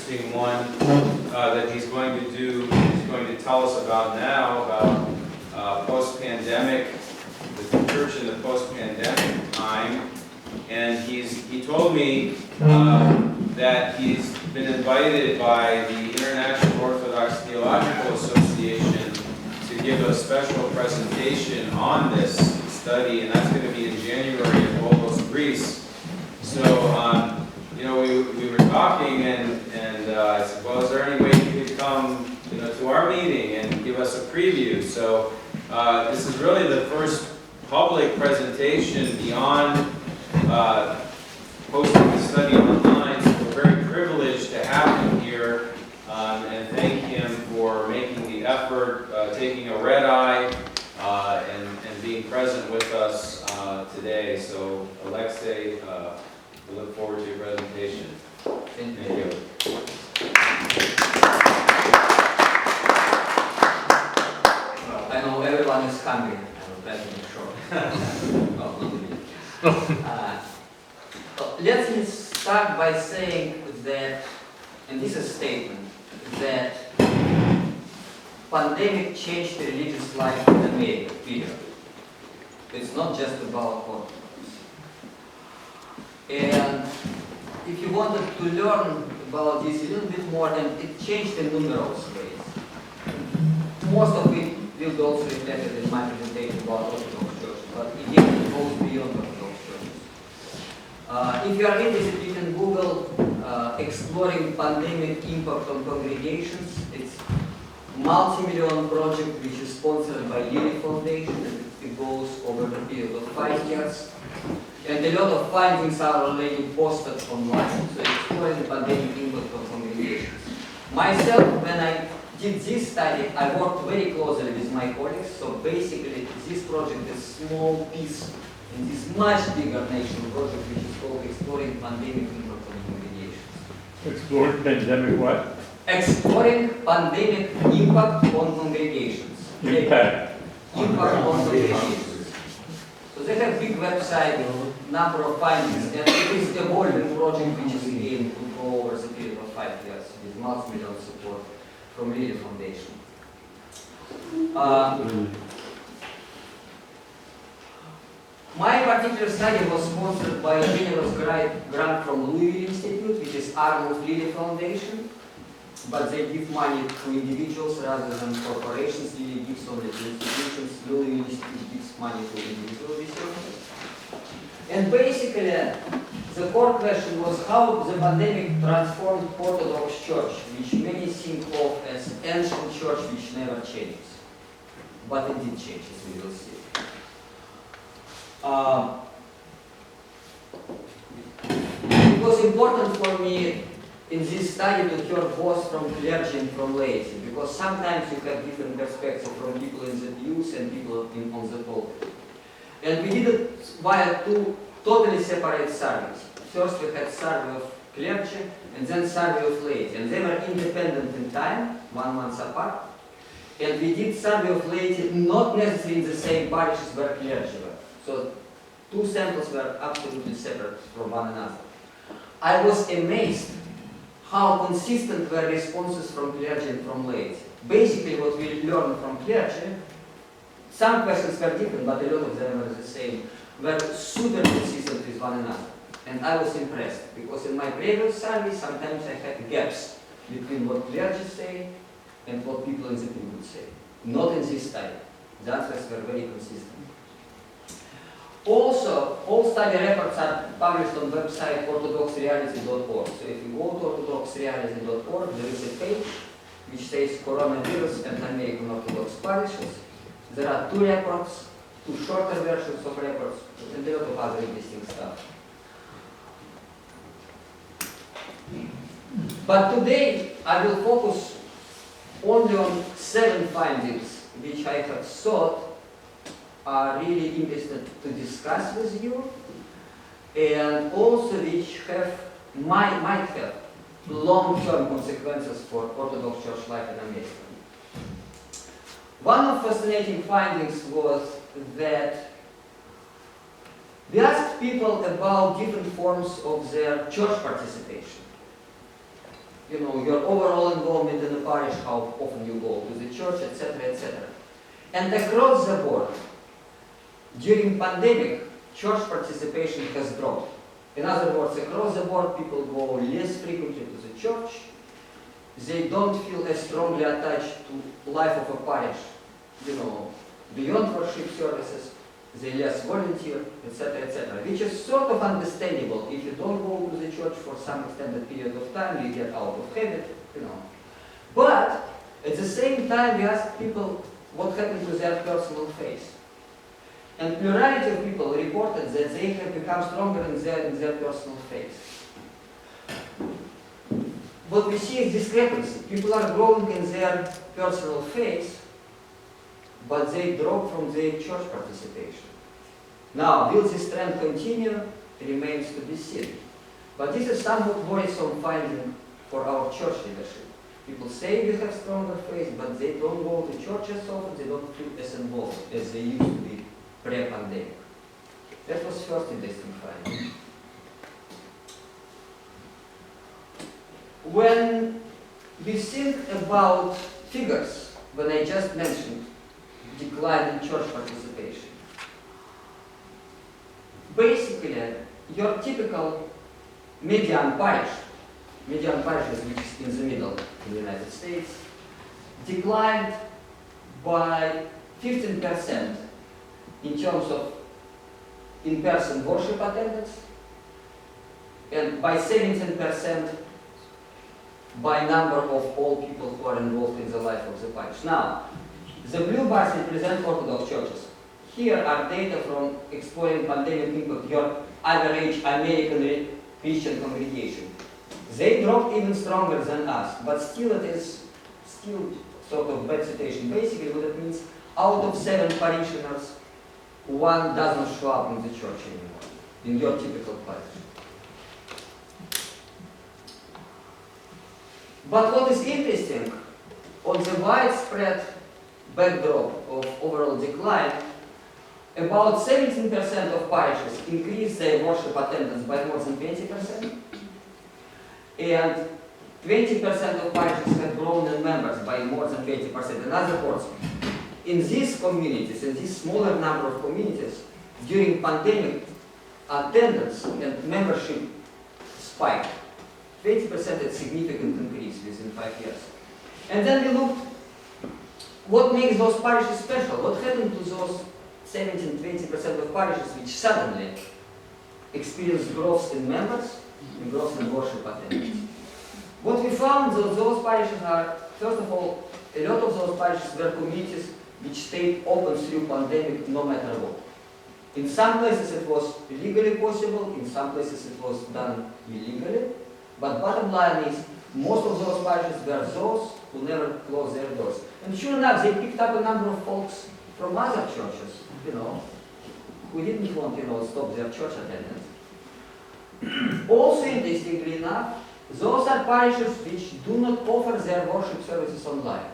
interesting one that he's going to tell us about now, about post-pandemic, the church in the post-pandemic time. And he told me that he's been invited by the International Orthodox Theological Association to give a special presentation on this study, and that's going to be in January in Logos, Greece. So, you know, we were talking, and I said, well, is there any way you could come, you know, to our meeting and give us a preview? So, this is really the first public presentation beyond posting the study online. So we're very privileged to have him here, and thank him for making the effort, taking a red eye, and being present with us today. So, Alexei, we look forward to your presentation. Thank you. Well, I know everyone is hungry. I will try to make sure. No, not really. Let me start by saying that, and this is a statement, that pandemic changed the religious life in America, period. It's not just about Orthodox. And if you wanted to learn about this a little bit more, then it changed in numerous ways. Most of it will be also reflected in my presentation about Orthodox Church, but again, it goes beyond Orthodox churches. If you are interested, you can Google exploring pandemic impact on congregations. It's a multi-million project which is sponsored by Lilly Foundation, and it goes over the period of 5 years. And a lot of findings are already posted online, so exploring the pandemic impact on congregations. Myself, when I did this study, I worked very closely with my colleagues, so basically this project is a small piece in this much bigger national project which is called Exploring Pandemic Impact on Congregations. Exploring pandemic what? Exploring pandemic impact on congregations. Impact. Impact on congregations. So they have a big website, number of findings, and it is a evolving project which is again to go over the period of 5 years with multi-million support from Lilly Foundation. My particular study was sponsored by a generous grant from Louisville Institute, which is arm of Lilly Foundation, but they give money to individuals rather than corporations. Lilly gives only to institutions. Louisville Institute gives money to individual researchers. And basically, the core question was how the pandemic transformed Orthodox Church, which many think of as ancient church which never changes. But it did change, as we will see. It was important for me in this study to hear both from clergy and from laity, because sometimes you have different perspectives from people in the pews and people on the pulpit. And we did it via two totally separate surveys. First we had survey of clergy and then survey of laity, and they were independent in time, 1 month apart. And we did survey of laity not necessarily in the same parishes where clergy were. So two samples were absolutely separate from one another. I was amazed how consistent were responses from clergy and from laity. Basically what we learned from clergy, some questions were different, but a lot of them were the same, were super consistent with one another. And I was impressed, because in my previous survey, sometimes I had gaps between what clergy say and what people in the pew would say. Not in this study. The answers were very consistent. Also, all study reports are published on website orthodoxreality.org. So if you go to orthodoxreality.org, there is a page which says Coronavirus and American Orthodox Parishes. There are 2 reports, 2 shorter versions of reports, and a lot of other interesting stuff. But today I will focus only on 7 findings which I have thought are really interested to discuss with you, and also which might have long-term consequences for Orthodox Church life in America. One of fascinating findings was that we asked people about different forms of their church participation. you know, your overall involvement in the parish, how often you go to the church, etc., etc. And across the board, during pandemic, church participation has dropped. In other words, across the board, people go less frequently to the church. They don't feel as strongly attached to life of a parish, you know, beyond worship services. They less volunteer, etc., etc., which is sort of understandable. If you don't go to the church for some extended period of time, you get out of habit, you know. But at the same time, we ask people what happened to their personal faith. And plurality of people reported that they have become stronger in their personal faith. What we see is discrepancy. People are growing in their personal faith, but they drop from their church participation. Now, will this trend continue? Remains to be seen. But this is somewhat worrisome finding for our church leadership. People say we have stronger faith, but they don't go to church as often, they don't feel as involved as they used to be pre-pandemic. That was first interesting finding. When we think about figures, when I just mentioned decline in church participation, basically your typical median parish which is in the middle in the United States, declined by 15% in terms of in-person worship attendance, and by 17% by number of all people who are involved in the life of the parish. Now, the blue bars represent Orthodox churches. Here are data from exploring pandemic impact, your average American Christian congregation. They dropped even stronger than us, but still it is still sort of bad situation. Basically what it means, out of 7 parishioners, 1 doesn't show up in the church anymore, in your typical parish. But what is interesting, on the widespread backdrop of overall decline, about 17% of parishes increased their worship attendance by more than 20%, and 20% of parishes have grown in members by more than 20%. In other words, in these communities, in this smaller number of communities, during pandemic, attendance and membership spiked. 20% is significant increase within 5 years. And then we looked, what makes those parishes special? What happened to those 17-20% of parishes which suddenly experienced growth in members and growth in worship attendance? What we found that those parishes are, first of all, a lot of those parishes were communities which stayed open through pandemic no matter what. In some places it was legally possible, in some places it was done illegally, but bottom line is, most of those parishes were those who never closed their doors. And sure enough, they picked up a number of folks from other churches, who didn't want, stop their church attendance. Also, interestingly enough, those are parishes which do not offer their worship services online.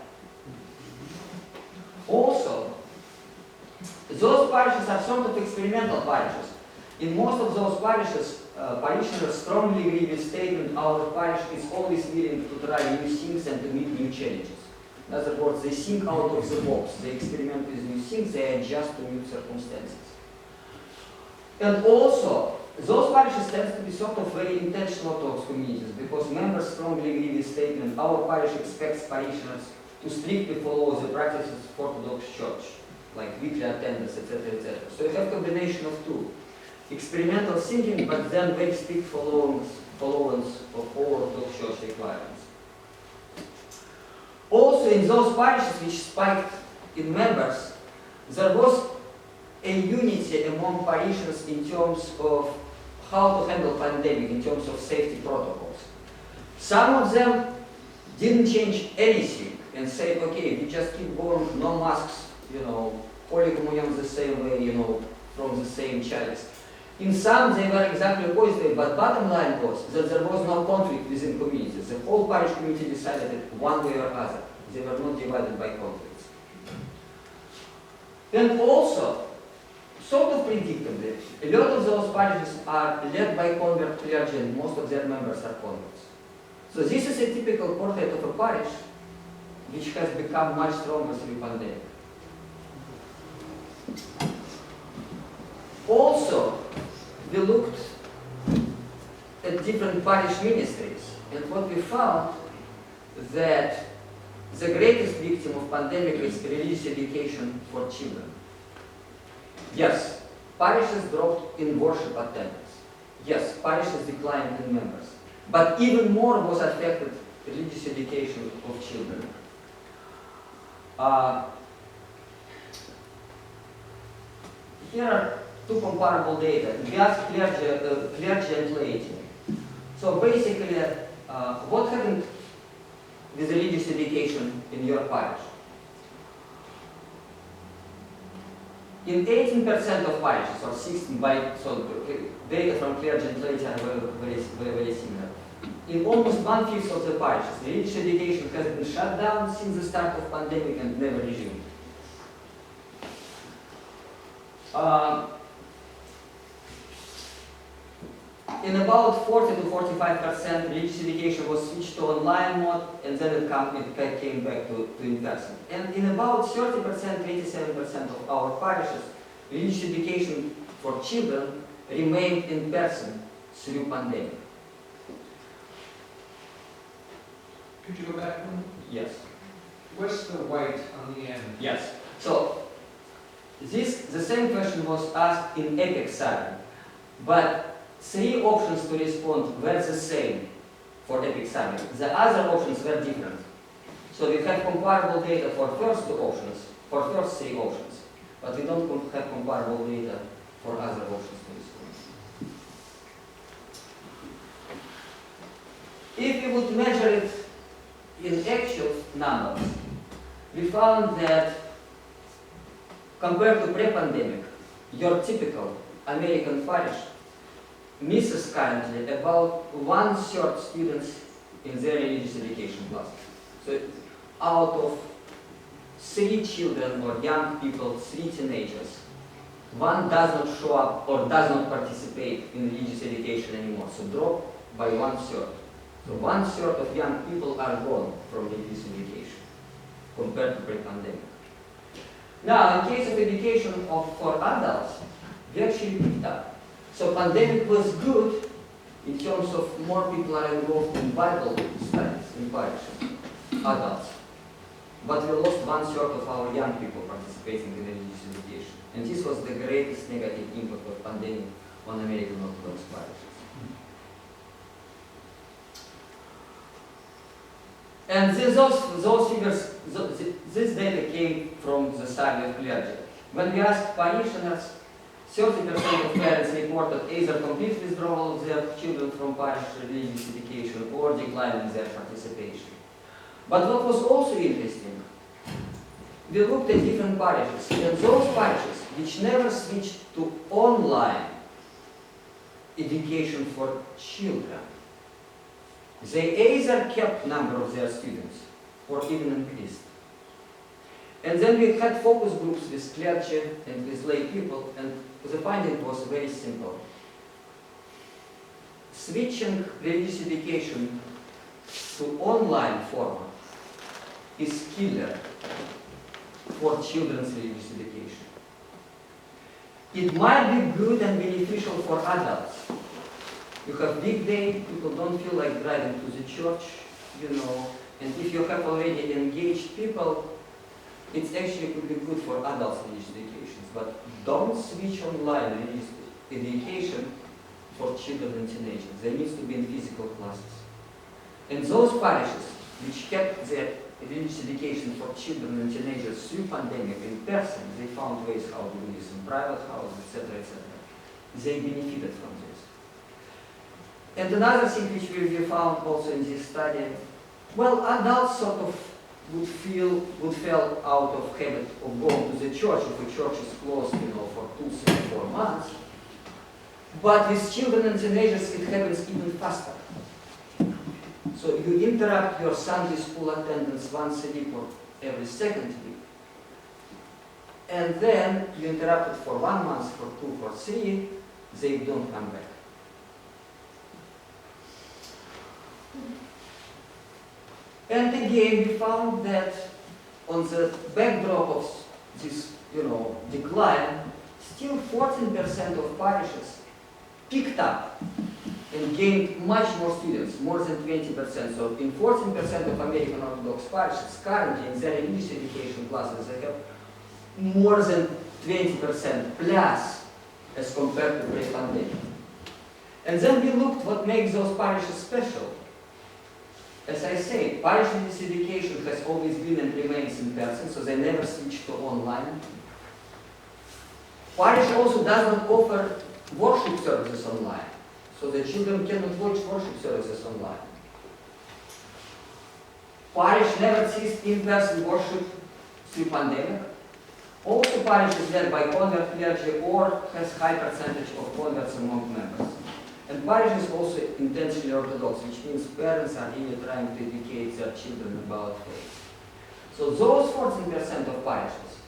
Also, those parishes are sort of experimental parishes. In most of those parishes, parishioners strongly agree with statement, our parish is always willing to try new things and to meet new challenges. In other words, they think out of the box, they experiment with new things, they adjust to new circumstances. And also, those parishes tend to be sort of very intentional Orthodox communities because members strongly agree with statement, our parish expects parishioners to strictly follow the practices of Orthodox Church, like weekly attendance, etc., etc. So you have a combination of two. Experimental thinking, but then very strict followance of all Orthodox Church requirements. Also, in those parishes which spiked in members, there was a unity among parishioners in terms of how to handle pandemic, in terms of safety protocols. Some of them didn't change anything and said, okay, we just keep going, no masks, Holy Communion the same way, from the same chalice. In some, they were exactly opposite, but bottom line was that there was no conflict within communities. The whole parish community decided it one way or other. They were not divided by conflicts. And also, sort of predictably, a lot of those parishes are led by convert clergy and most of their members are converts. So this is a typical portrait of a parish which has become much stronger through pandemic. Also, we looked at different parish ministries, and what we found that the greatest victim of pandemic is religious education for children. Yes, parishes dropped in worship attendance. Yes, parishes declined in members. But even more was affected religious education of children. Here are two comparable data. We asked clergy and laity. So basically, what happened with religious education in your parish? In 18% of parishes, or 16 so data from clergy and laity are very similar. In almost 1/5 of the parishes, religious education has been shut down since the start of pandemic and never resumed. In about 40 to 45%, religious education was switched to online mode, and then it came back to in-person. And in about 30%, 87% of our parishes, religious education for children remained in person through pandemic. Could you go back one? Yes. What's the white on the end? Yes. So the same question was asked in EPIC survey, but 3 options to respond were the same for EPIC survey. The other options were different. So we have comparable data for first 2 options, for first 3 options, but we don't have comparable data for other options to respond. If we would measure it in actual numbers, we found that compared to pre-pandemic, your typical American parish misses currently about 1/3 students in their religious education classes. So out of 3 children or young people, 3 teenagers, 1 does not show up or does not participate in religious education anymore. So drop by 1/3. So 1/3 of young people are gone from religious education compared to pre-pandemic. Now, in case of education for adults, we actually picked up. So pandemic was good in terms of more people are involved in Bible studies in parishes, adults. But we lost 1/3 of our young people participating in religious education. And this was the greatest negative impact of pandemic on American Orthodox parishes. And those figures, this data came from the survey of clergy. When we asked parishioners, 30% of parents reported either complete withdrawal of their children from parish religious education or decline in their participation. But what was also interesting, we looked at different parishes, and those parishes which never switched to online education for children, they either kept number of their students or even increased. And then we had focus groups with clergy and with lay people, and the finding was very simple. Switching religious education to online format is killer for children's religious education. It might be good and beneficial for adults. You have big day, people don't feel like driving to the church, and if you have already engaged people, it actually could be good for adults religious education. But don't switch online religious education for children and teenagers. They need to be in physical classes. And those parishes which kept their religious education for children and teenagers through pandemic in person, they found ways how to do this in private houses, etc., etc. They benefited from this. And another thing which we found also in this study, well, adults sort of would fall out of habit of going to the church if the church is closed, for 2, 3, 4 months. But with children and teenagers, it happens even faster. So you interrupt your Sunday school attendance once a week or every second week. And then you interrupt it for 1 month, for 2, for 3, they don't come back. And again, we found that on the backdrop of this, decline, still 14% of parishes picked up and gained much more students, more than 20%. So in 14% of American Orthodox parishes, currently in their religious education classes, they have more than 20% plus as compared to pre-pandemic. And then we looked what makes those parishes special. As I say, parish religious education has always been and remains in person, so they never switch to online. Parish also does not offer worship services online, so the children cannot watch worship services online. Parish never ceased in-person worship through pandemic. Also, parish is led by convert clergy or has high percentage of converts among members. And parish is also intentionally Orthodox, which means parents are really trying to educate their children about faith. So those 14% of parishes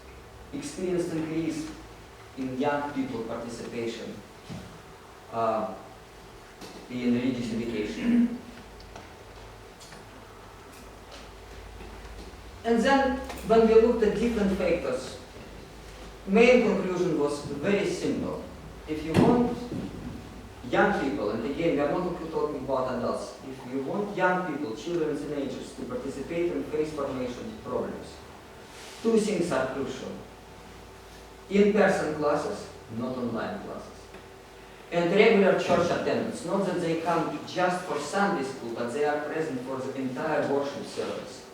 experienced increase in young people participation in religious education. And then, when we looked at different factors, main conclusion was very simple. If you want young people, and again, we are not talking about adults, if you want young people, children and teenagers, to participate in faith formation programs, two things are crucial. In-person classes, not online classes. And regular church attendance, not that they come just for Sunday school, but they are present for the entire worship service.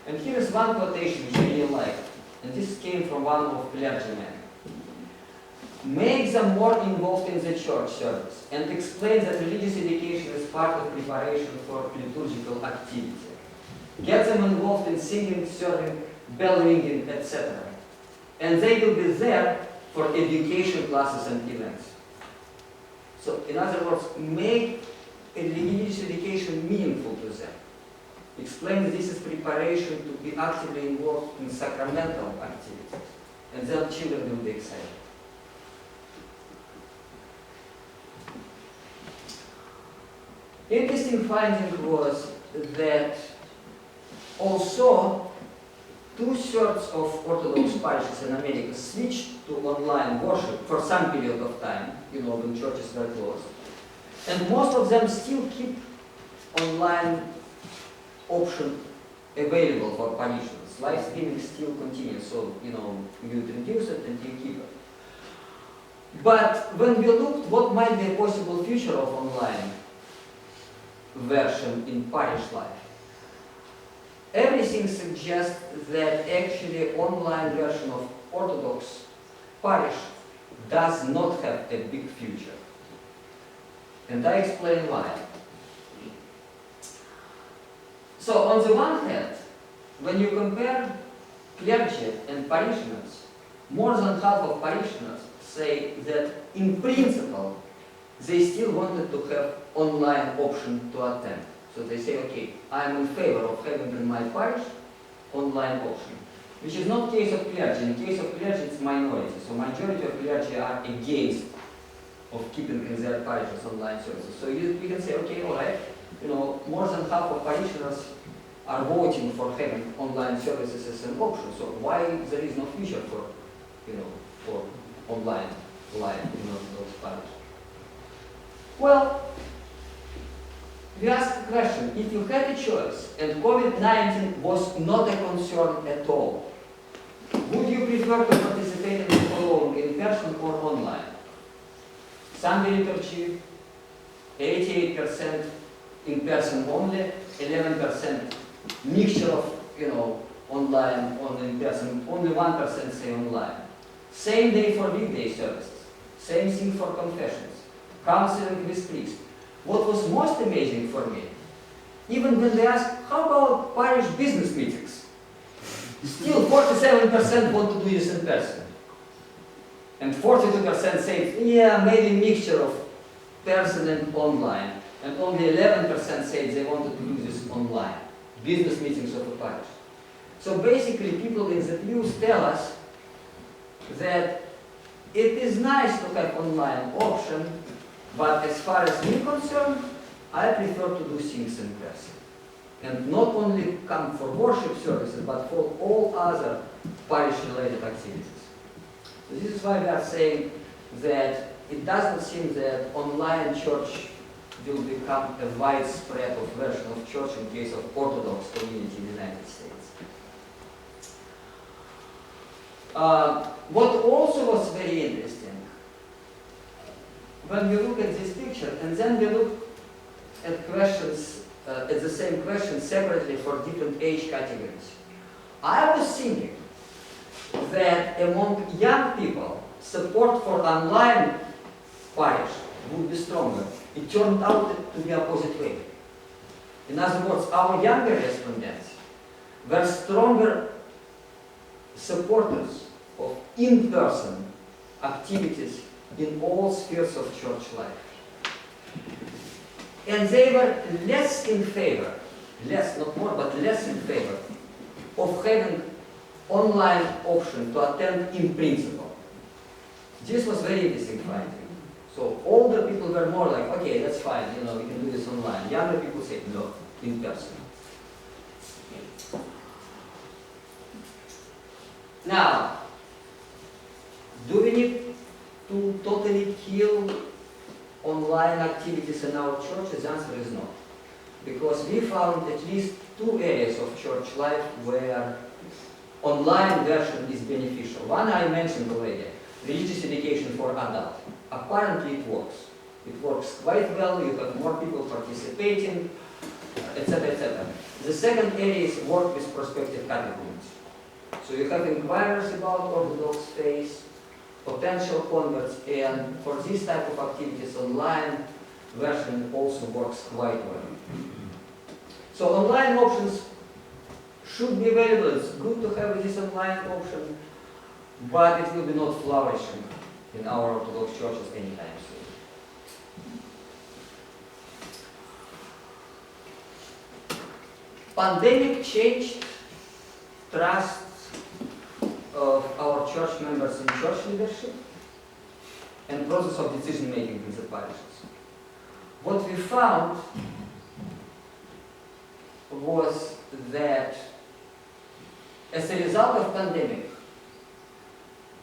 And here is one quotation which I really like, and this came from one of clergymen. Make them more involved in the church service and explain that religious education is part of preparation for liturgical activity. Get them involved in singing, serving, bell ringing, etc. And they will be there for education classes and events. So, in other words, make religious education meaningful to them. Explain that this is preparation to be actively involved in sacramental activities. And then children will be excited. Interesting finding was that also 2/3 of Orthodox parishes in America switched to online worship for some period of time, when churches were closed. And most of them still keep online option available for parishioners. Live streaming still continues, so you introduce it and you keep it. But when we looked what might be a possible future of online version in parish life, everything suggests that actually online version of Orthodox parish does not have a big future. And I explain why. So on the one hand, when you compare clergy and parishioners, more than half of parishioners say that in principle they still wanted to have online option to attend. So they say, okay, I'm in favor of having in my parish online option, which is not case of clergy. In case of clergy, it's minority. So majority of clergy are against of keeping in their parishes online services. So you can say, okay, all right, more than half of parishioners are voting for having online services as an option. So why there is no future for, for online life in those parishes? Well, we ask the question, if you had a choice and COVID-19 was not a concern at all, would you prefer to participate in the following, in person or online? Sunday liturgy, 88% in person only, 11% mixture of, online, on in person, only 1% say online. Same day for weekday services, same thing for confessions, counseling with priests. What was most amazing for me, even when they asked, how about parish business meetings? Still 47% want to do this in person. And 42% say, yeah, maybe mixture of person and online. And only 11% say they wanted to do this online. Business meetings of a parish. So basically people in the pews tell us that it is nice to have online option, but as far as me concerned, I prefer to do things in person. and not only come for worship services, but for all other parish-related activities. So this is why we are saying that it doesn't seem that online church will become a widespread of version of church in case of Orthodox community in the United States. What also was very interesting, when we look at this picture and then we look at questions, at the same question separately for different age categories, I was thinking that among young people, support for online parish would be stronger. It turned out to be opposite way. In other words, our younger respondents were stronger supporters of in-person activities in all spheres of church life. And they were less in favor, less, not more, but less in favor of having online option to attend in principle. This was very interesting finding. So older people were more like, okay, that's fine, we can do this online. Younger people say, no, in person. Now, do we need to totally kill online activities in our churches? The answer is no. Because we found at least 2 areas of church life where online version is beneficial. One I mentioned already, religious education for adults. Apparently it works. It works quite well, you have more people participating, etc., etc. The second area is work with prospective catechumens. So you have inquiries about Orthodox faith, potential converts, and for this type of activities, online version also works quite well. So online options should be available. It's good to have this online option, but it will be not flourishing in our Orthodox churches anytime soon. Pandemic changed trust of our church members in church leadership and process of decision making in the parishes. What we found was that as a result of pandemic,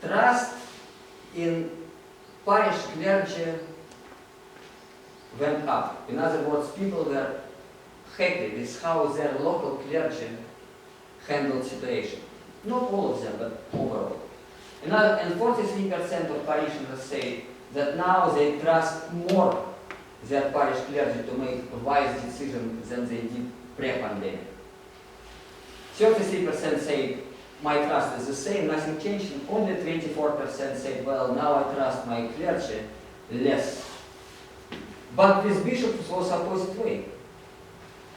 trust in parish clergy went up. In other words, people were happy with how their local clergy handled situation. Not all of them, but overall. And 43% of parishioners say that now they trust more their parish clergy to make wise decisions than they did pre-pandemic. 33% say my trust is the same, nothing changed, and only 24% say, well, now I trust my clergy less. But with bishops it was opposite way.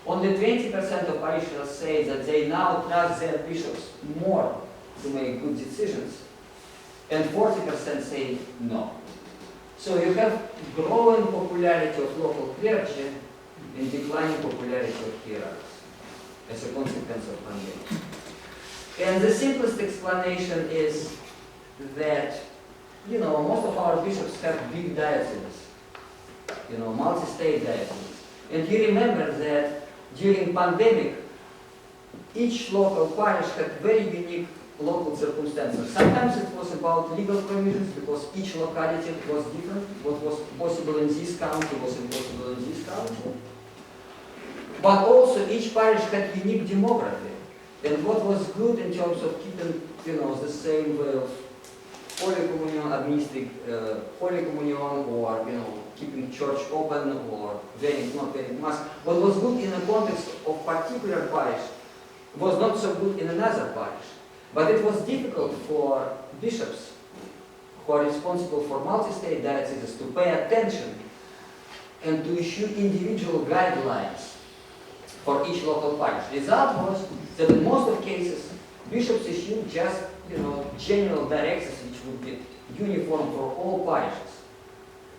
Only 20% of parishioners say that they now trust their bishops more to make good decisions, and 40% say no. So you have growing popularity of local clergy and declining popularity of hierarchs as a consequence of pandemic. And the simplest explanation is that, most of our bishops have big dioceses, multi-state dioceses. And you remember that during pandemic, each local parish had very unique local circumstances. Sometimes it was about legal provisions because each locality was different. What was possible in this county was impossible in this county. But also each parish had unique demography. And what was good in terms of keeping, the same way of Holy Communion, administering Holy Communion, or, keeping church open, or not wearing mask. What was good in the context of particular parish was not so good in another parish. But it was difficult for bishops who are responsible for multi-state dioceses to pay attention and to issue individual guidelines for each local parish. The result was that in most of cases, bishops issued just, general directives which would be uniform for all parishes.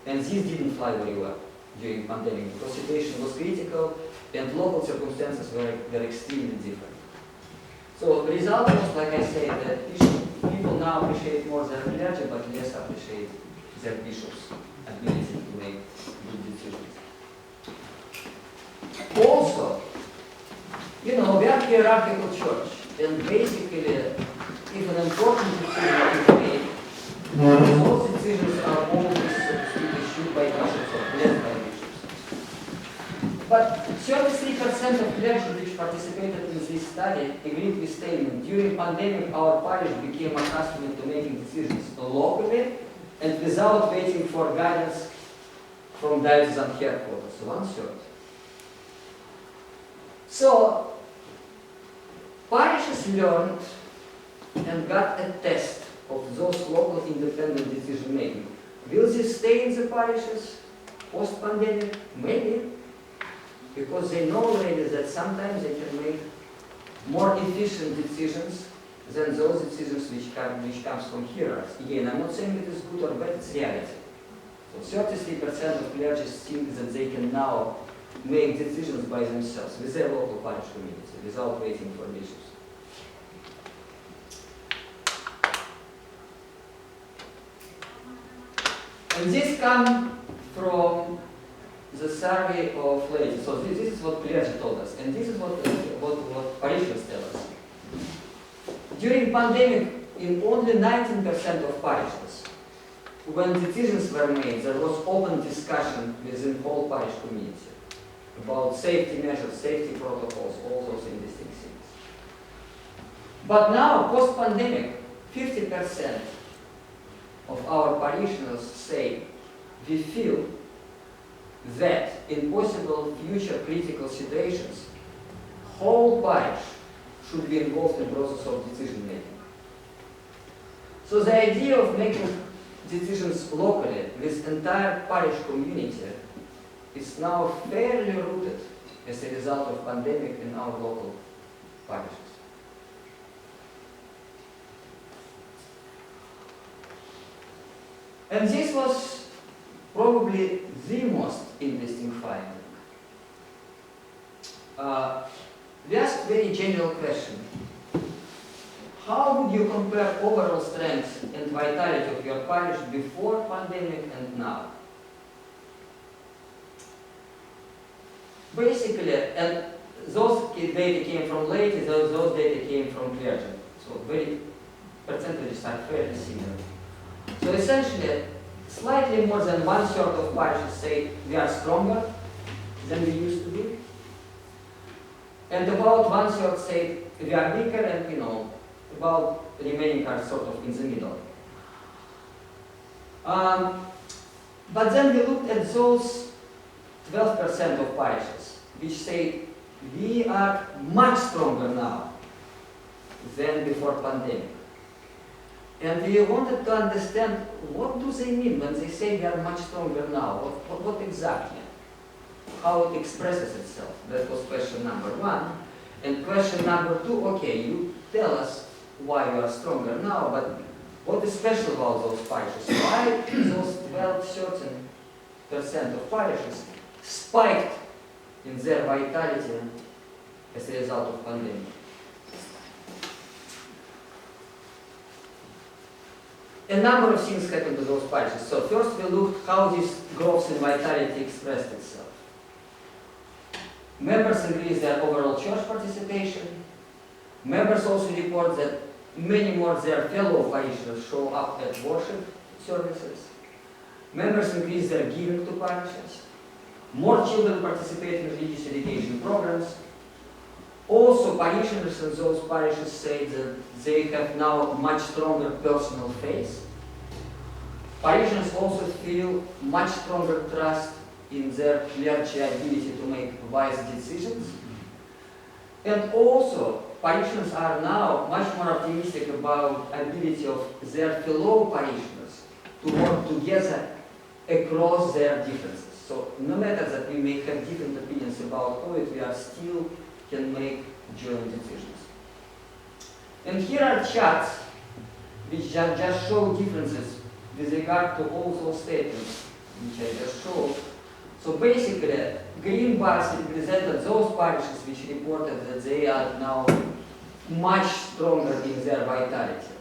And this didn't fly very well during pandemic because the situation was critical and local circumstances were extremely different. So the result was, like I said, that people now appreciate more their clergy but less appreciate their bishops' ability to make good decisions. Also, are hierarchical church, and basically, if an important decision is made, those decisions are always, so to speak, issued by bishops or blessed by bishops. But 33% of clergy which participated in this study agreed with statement, during pandemic our parish became accustomed to making decisions locally and without waiting for guidance from diocesan headquarters, 1/3. So, parishes learned and got a test of those local independent decision making. Will this stay in the parishes post-pandemic? Maybe. Because they know already that sometimes they can make more efficient decisions than those decisions which comes from hierarchs. Again, I'm not saying it is good or bad, it's reality. So 33% of clergy think that they can now make decisions by themselves with their local parish community without waiting for bishops. And this comes from the survey of laity. So this is what clergy told us, and this is what parishioners tell us. During pandemic, in only 19% of parishes, when decisions were made, there was open discussion within whole parish community about safety measures, safety protocols, all those interesting things. But now, post-pandemic, 50% of our parishioners say we feel that in possible future critical situations, whole parish should be involved in the process of decision making. So the idea of making decisions locally with entire parish community is now fairly rooted as a result of pandemic in our local parishes. And this was probably the most interesting finding. We asked very general question. How would you compare overall strength and vitality of your parish before pandemic and now? Basically, and those data came from laity, those data came from clergy. So very percentages are fairly similar. So essentially, slightly more than 1/3 of parishes say we are stronger than we used to be. And about 1/3 say we are weaker, and about the remaining are sort of in the middle. But then we looked at those 12% of parishes which say we are much stronger now than before pandemic. And we wanted to understand what do they mean when they say we are much stronger now? What exactly? How it expresses itself? That was question number 1. And question number 2, okay, you tell us why you are stronger now, but what is special about those parishes? Why those 13% of parishes spiked in their vitality as a result of pandemic? A number of things happened to those parishes. So first we looked how this growth in vitality expressed itself. Members increased their overall church participation. Members also report that many more their fellow parishioners show up at worship services. Members increase their giving to parishes. More children participate in religious education programs. Also, parishioners in those parishes say that they have now much stronger personal faith. Parishioners also feel much stronger trust in their clergy ability to make wise decisions. And also, parishioners are now much more optimistic about ability of their fellow parishioners to work together across their differences. So no matter that we may have different opinions about COVID, we are still can make joint decisions. And here are charts which just show differences with regard to all those statements which I just showed. So basically, green bars represented those parishes which reported that they are now much stronger in their vitality.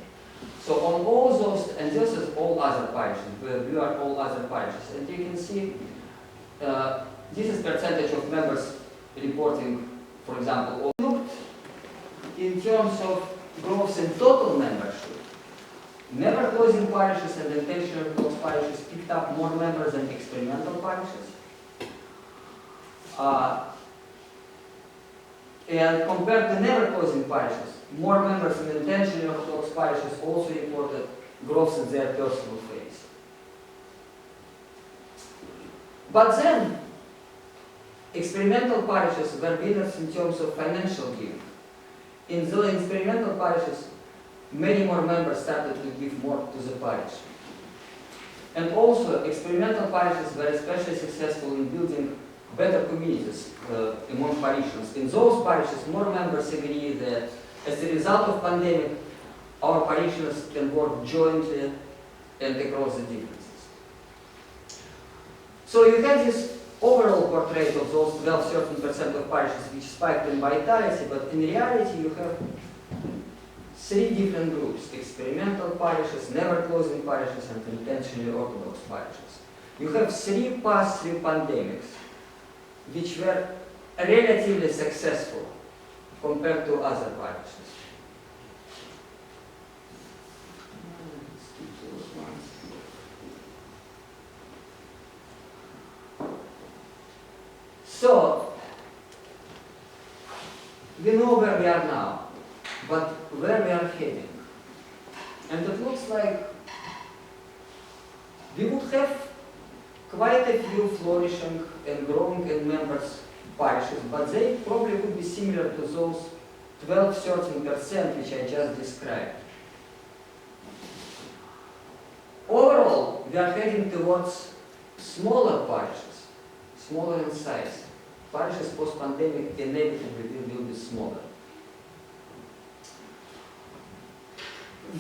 So on all those, and this is all other parishes, blue are all other parishes. And you can see this is percentage of members reporting, for example, looked in terms of growth in total membership, never closing parishes and intentionally closed parishes picked up more members than experimental parishes. And compared to never closing parishes, more members in intentionally Orthodox parishes also reported growth in their personal faith. But then, experimental parishes were winners in terms of financial giving. In the experimental parishes, many more members started to give more to the parish. And also, experimental parishes were especially successful in building better communities among parishioners. In those parishes, more members agree that as a result of pandemic, our parishioners can work jointly and across the differences. So you have this overall portrait of those 12-13% of parishes which spiked in vitality, but in reality you have three different groups: experimental parishes, never closing parishes, and intentionally Orthodox parishes. You have three past three pandemics which were relatively successful compared to other parishes. So, we know where we are now, but where we are heading. And it looks like we would have quite a few flourishing and growing in members parishes, but they probably would be similar to those 12-13% which I just described. Overall, we are heading towards smaller parishes, smaller in size. Parishes post-pandemic inevitably will be smaller.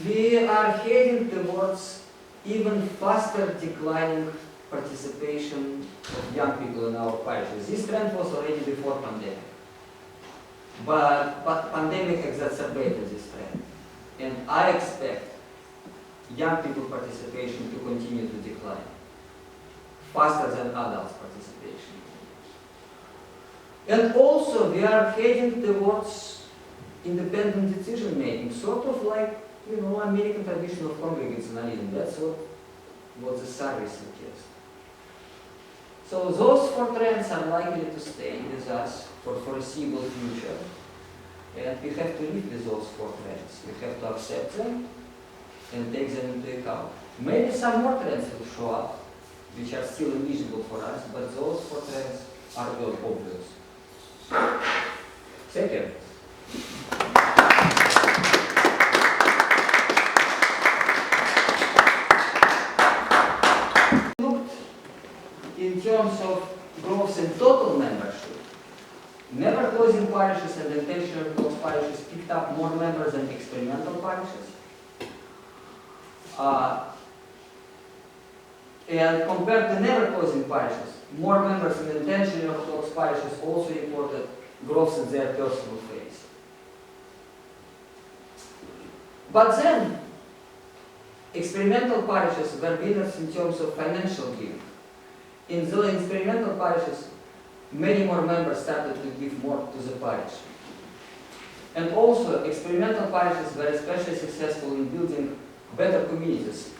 We are heading towards even faster declining participation of young people in our parishes. This trend was already before pandemic. But pandemic exacerbated this trend. And I expect young people participation to continue to decline faster than adults participation. And also we are heading towards independent decision making, sort of like, American tradition of congregationalism. That's what the survey suggests. So those four trends are likely to stay with us for foreseeable future. And we have to live with those four trends. We have to accept them and take them into account. Maybe some more trends will show up, which are still invisible for us, but those four trends are well obvious. Thank you. Looked in terms of growth in total membership, never closing parishes and intentionally closed parishes picked up more members than experimental parishes. And compared to never closing parishes, more members in intentionally Orthodox parishes also reported growth in their personal faith. But then, experimental parishes were winners in terms of financial giving. In the experimental parishes, many more members started to give more to the parish. And also, experimental parishes were especially successful in building better communities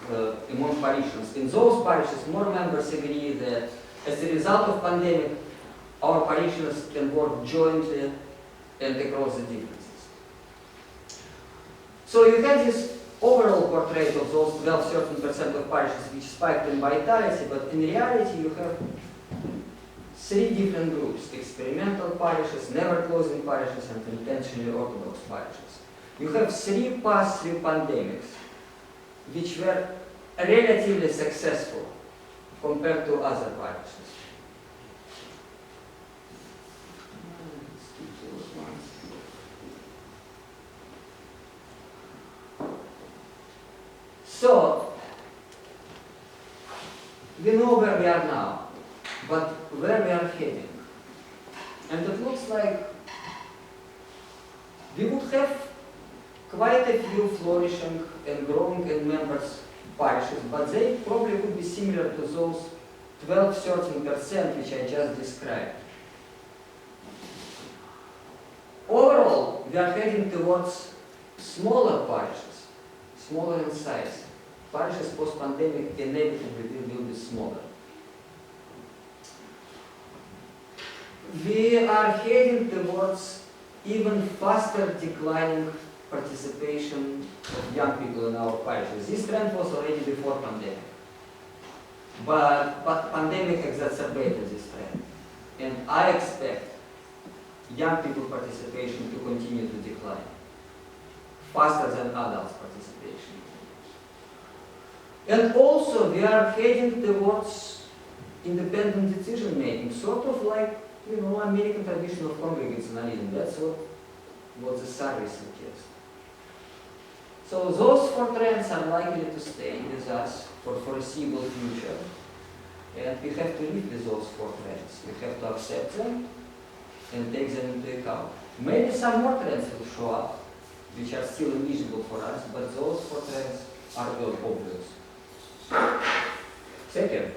among parishioners. In those parishes, more members agree that as a result of pandemic, our parishioners can work jointly and across the differences. So you have this overall portrait of those 12-13% of parishes which spiked in vitality, but in reality you have three different groups: experimental parishes, never closing parishes, and intentionally Orthodox parishes. You have three past three pandemics which were relatively successful compared to other parishes. So, we know where we are now, but where we are heading. And it looks like we would have quite a few flourishing and growing in members parishes, but they probably would be similar to those 12-13% which I just described. Overall, we are heading towards smaller parishes, smaller in size. Parishes post-pandemic inevitably will be smaller. We are heading towards even faster declining participation of young people in our parishes. This trend was already before pandemic. But pandemic exacerbated this trend. And I expect young people participation to continue to decline faster than adults participation. And also we are heading towards independent decision making, sort of like, you know, American tradition of congregationalism. That's what the survey suggests. So those four trends are likely to stay with us for foreseeable future. And we have to live with those four trends. We have to accept them and take them into account. Maybe some more trends will show up, which are still invisible for us, but those four trends are well obvious. Second,